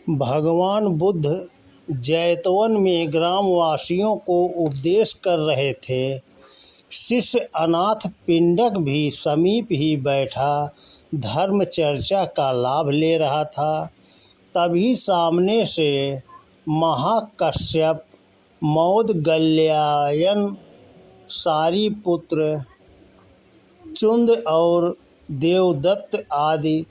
भगवान बुद्ध जैतवन में ग्रामवासियों को उपदेश कर रहे थे। शिष्य अनाथ पिंडक भी समीप ही बैठा धर्म चर्चा का लाभ ले रहा था। तभी सामने से महाकश्यप, मौदगल्यायन, सारिपुत्र, चुंद और देवदत्त आदि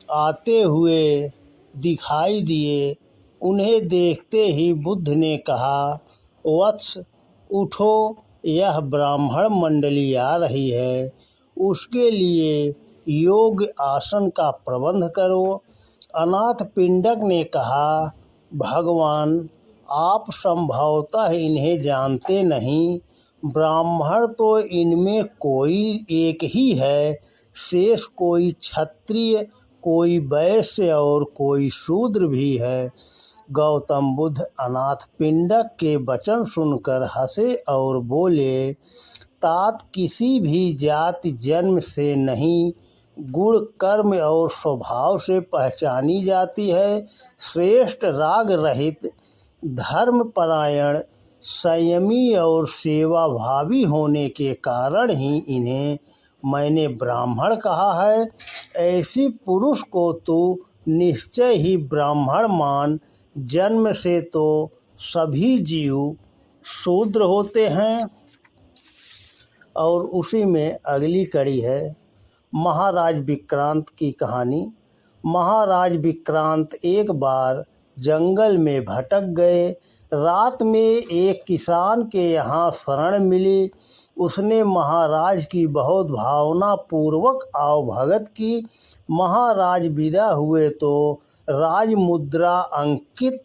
आते हुए दिखाई दिए। उन्हें देखते ही बुद्ध ने कहा, वत्स उठो, यह ब्राह्मण मंडली आ रही है, उसके लिए योग्य आसन का प्रबंध करो। अनाथ पिंडक ने कहा, भगवान आप संभवतः इन्हें जानते नहीं। ब्राह्मण तो इनमें कोई एक ही है, शेष कोई क्षत्रिय, कोई वैश्य और कोई शूद्र भी है। गौतम बुद्ध अनाथ पिंडक के वचन सुनकर हंसे और बोले, तात किसी भी जाति जन्म से नहीं, गुण, कर्म और स्वभाव से पहचानी जाती है। श्रेष्ठ राग रहित, धर्मपरायण, संयमी और सेवाभावी होने के कारण ही इन्हें मैंने ब्राह्मण कहा है। ऐसी पुरुष को तू निश्चय ही ब्राह्मण मान। जन्म से तो सभी जीव शूद्र होते हैं। और उसी में अगली कड़ी है महाराज विक्रांत की कहानी। महाराज विक्रांत एक बार जंगल में भटक गए। रात में एक किसान के यहाँ शरण मिली। उसने महाराज की बहुत भावना पूर्वक आवभगत की। महाराज विदा हुए तो राजमुद्रा अंकित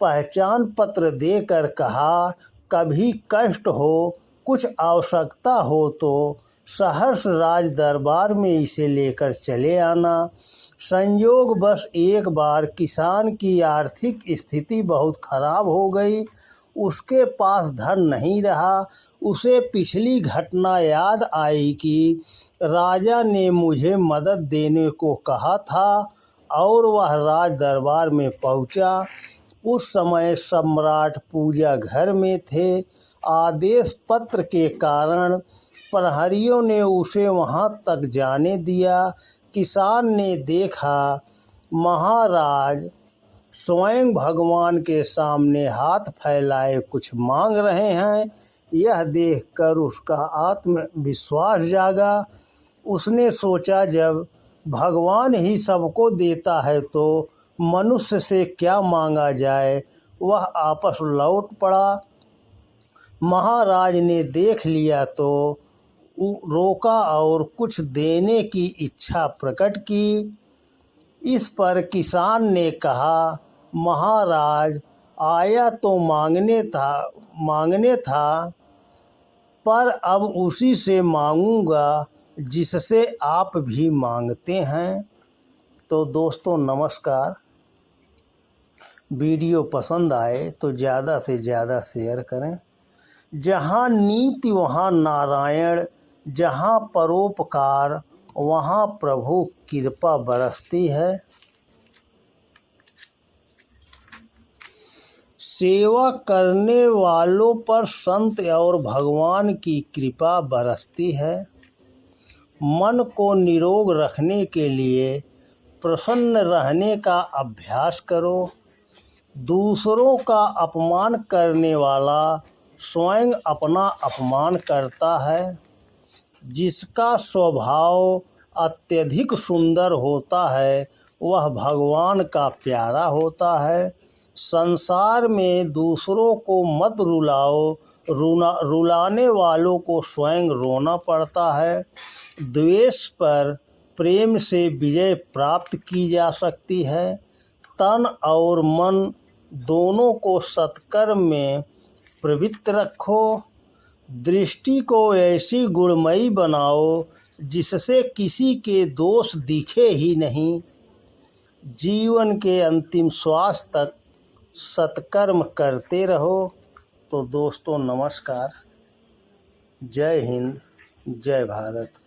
पहचान पत्र देकर कहा, कभी कष्ट हो, कुछ आवश्यकता हो तो सहर्ष राज दरबार में इसे लेकर चले आना। संयोगवश एक बार किसान की आर्थिक स्थिति बहुत खराब हो गई। उसके पास धन नहीं रहा। उसे पिछली घटना याद आई कि राजा ने मुझे मदद देने को कहा था और वह राज दरबार में पहुंचा। उस समय सम्राट पूजा घर में थे। आदेश पत्र के कारण प्रहरियों ने उसे वहां तक जाने दिया। किसान ने देखा महाराज स्वयं भगवान के सामने हाथ फैलाए कुछ मांग रहे हैं। यह देखकर उसका आत्मविश्वास जागा। उसने सोचा, जब भगवान ही सबको देता है तो मनुष्य से क्या मांगा जाए। वह आपस लौट पड़ा। महाराज ने देख लिया तो रोका और कुछ देने की इच्छा प्रकट की। इस पर किसान ने कहा, महाराज आया तो मांगने था, पर अब उसी से मांगूंगा जिससे आप भी मांगते हैं। तो दोस्तों नमस्कार। वीडियो पसंद आए तो ज़्यादा से ज़्यादा शेयर करें। जहाँ नीति वहाँ नारायण, जहाँ परोपकार वहाँ प्रभु कृपा बरसती है। सेवा करने वालों पर संत और भगवान की कृपा बरसती है। मन को निरोग रखने के लिए प्रसन्न रहने का अभ्यास करो। दूसरों का अपमान करने वाला स्वयं अपना अपमान करता है। जिसका स्वभाव अत्यधिक सुंदर होता है वह भगवान का प्यारा होता है। संसार में दूसरों को मत रुलाओ, रुलाने वालों को स्वयं रोना पड़ता है। द्वेष पर प्रेम से विजय प्राप्त की जा सकती है। तन और मन दोनों को सत्कर्म में प्रवृत्त रखो। दृष्टि को ऐसी गुणमयी बनाओ जिससे किसी के दोष दिखे ही नहीं। जीवन के अंतिम श्वास तक सत्कर्म करते रहो। तो दोस्तों नमस्कार। जय हिंद, जय भारत।